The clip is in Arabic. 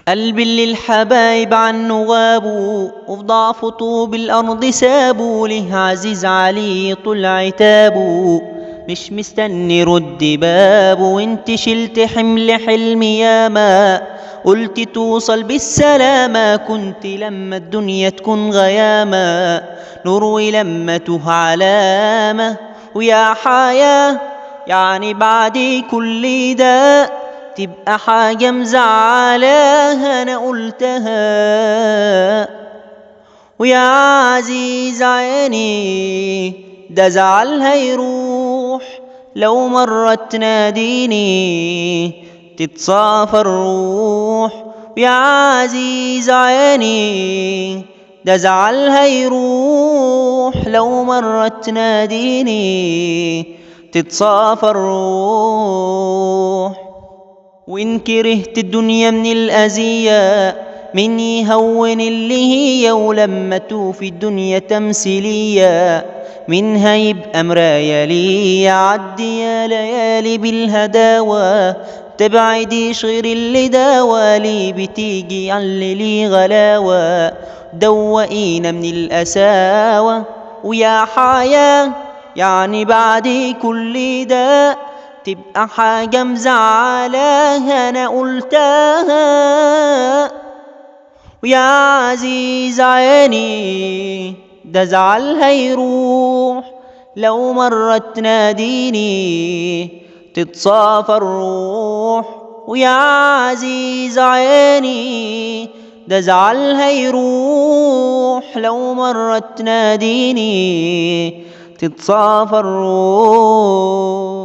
قلبي اللي الحبايب عنه غابوا وفي ضعف طوب الأرض سابوا، له عزيز عليه طول عتابه مش مستني رد بابه. وانت شلت حمل حلمي ياما قلت توصل بالسلامة، كنت لما الدنيا تكون غيامة نور ولما توه علامة. ويا حياة يعني بعد كل ده تبقى حاجة مزعلاها أنا قلتها. ويا عزيز عيني ده زعلها يروح لو مرة تناديني تتصافى الروح. ويا عزيز عيني ده زعلها يروح لو مرة تناديني تتصافى الروح. وإن كرهت الدنيا من الأذية من يهون اللي هي، ولما توفي الدنيا تمثيلية منها يبقى مرايا لي. عدي يا ليالي بالهداوة تبعديش غير اللي داوالي، بتيجي علي غلاوة دوقينا من الأساوة. ويا حياة يعني بعد كل ده تبقى حاجة مزعلاها أنا قلتها. ويا عزيز عيني ده زعلها يروح لو مرة تناديني تتصافى الروح. ويا عزيز عيني ده زعلها يروح لو مرة تناديني تتصافى الروح.